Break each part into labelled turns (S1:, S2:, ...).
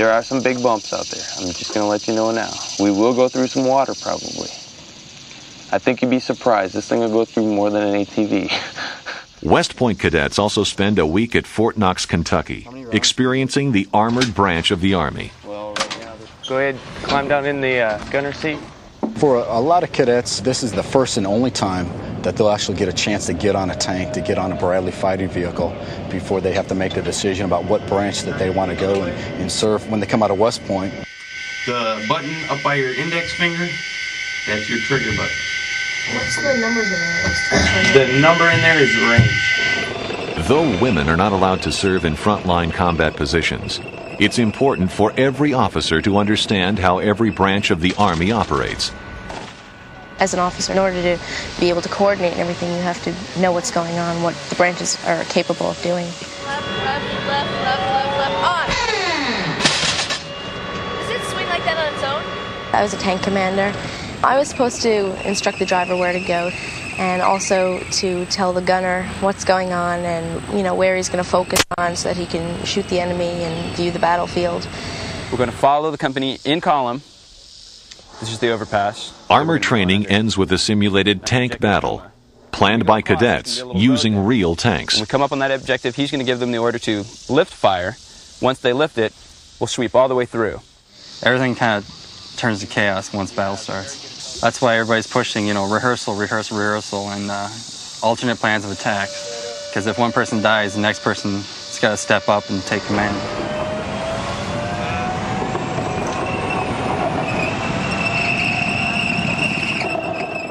S1: There are some big bumps out there. I'm just going to let you know now. We will go through some water probably. I think you'd be surprised. This thing will go through more than an ATV.
S2: West Point cadets also spend a week at Fort Knox, Kentucky, experiencing the armored branch of the Army.
S1: Well, right now, go ahead, climb down in the gunner seat.
S3: For a lot of cadets, this is the first and only time that they'll actually get a chance to get on a tank, to get on a Bradley fighting vehicle before they have to make the decision about what branch that they want to go and serve when they come out of West Point.
S1: The button up by your index finger, that's your trigger button.
S4: What's the numbers in there?
S1: The number in there is range.
S2: Though women are not allowed to serve in frontline combat positions, it's important for every officer to understand how every branch of the Army operates.
S4: As an officer, in order to be able to coordinate everything, you have to know what's going on, what the branches are capable of doing.
S5: Left, on! Does it swing like that on its own?
S4: I was a tank commander. I was supposed to instruct the driver where to go and also to tell the gunner what's going on and, you know, where he's going to focus on so that he can shoot the enemy and view the battlefield.
S6: We're going to follow the company in column. This is the overpass.
S2: Armor training ends with a simulated tank battle, planned by cadets using real tanks.
S6: When we come up on that objective, he's going to give them the order to lift fire. Once they lift it, we'll sweep all the way through.
S7: Everything kind of turns to chaos once battle starts. That's why everybody's pushing, you know, rehearsal, and alternate plans of attack. Because if one person dies, the next person's got to step up and take command.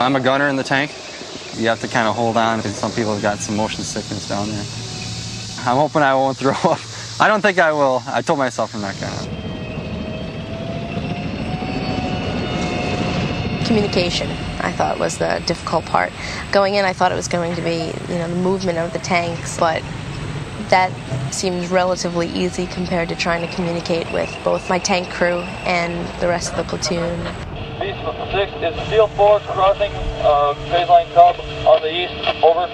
S7: I'm a gunner in the tank. You have to kind of hold on because some people have got some motion sickness down there. I'm hoping I won't throw up. I don't think I will. I told myself I'm not gonna.
S4: Communication, I thought, was the difficult part. Going in, I thought it was going to be, you know, the movement of the tanks, but that seemed relatively easy compared to trying to communicate with both my tank crew and the rest of the platoon.
S8: Beast 6 is Steel Force crossing phase line Cub on the east. Over.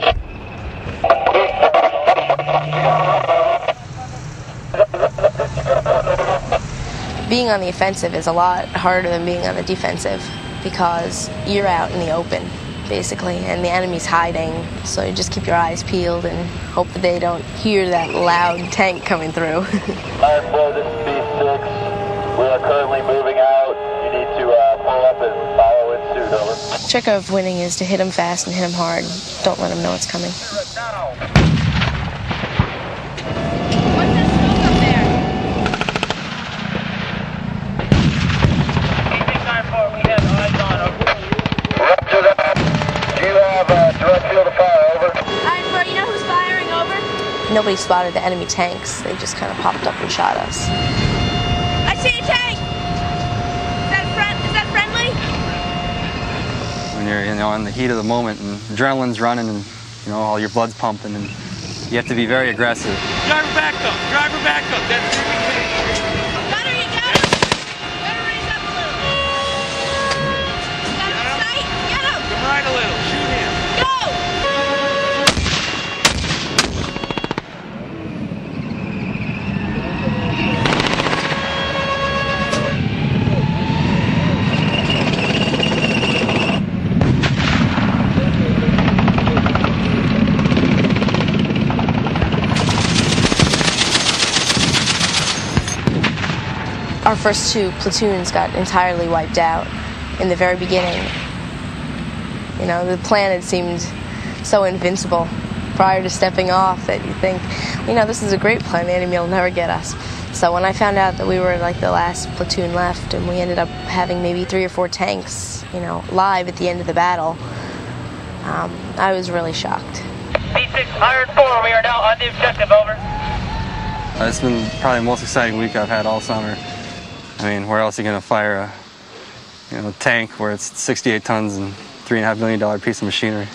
S4: Being on the offensive is a lot harder than being on the defensive because you're out in the open, basically, and the enemy's hiding, so you just keep your eyes peeled and hope that they don't hear that loud tank coming through.
S8: 9-4, this is Beast 6. We are currently moving out. You need to pull up and follow in suit, over.
S4: The trick of winning is to hit them fast and hit them hard. Don't let them know it's coming.
S5: What's that smoke up there?
S8: 9-4, we have eyes on, over. Roger that. Do you have direct field of fire, over?
S5: 9-4, you know who's firing, over?
S4: Nobody spotted the enemy tanks. They just kind of popped up and shot us.
S5: I see a tank! Is that friendly?
S7: When you're, you know, in the heat of the moment and adrenaline's running and, you know, all your blood's pumping and you have to be very aggressive.
S8: Driver back up, driver back up. That's
S5: Gunner, you got him! Gunner, raise up a little. Got him in sight? Get him!
S8: Come right a little, shoot him.
S5: Go!
S4: Our first two platoons got entirely wiped out in the very beginning. You know, the plan had seemed so invincible prior to stepping off that you think, you know, this is a great plan, the enemy will never get us. So when I found out that we were like the last platoon left and we ended up having maybe 3 or 4 tanks, you know, live at the end of the battle, I was really shocked.
S8: B6, Iron 4, we are now on the objective, over.
S7: It's been probably the most exciting week I've had all summer. I mean, where else are you going to fire a tank where it's 68 tons and $3.5 million piece of machinery?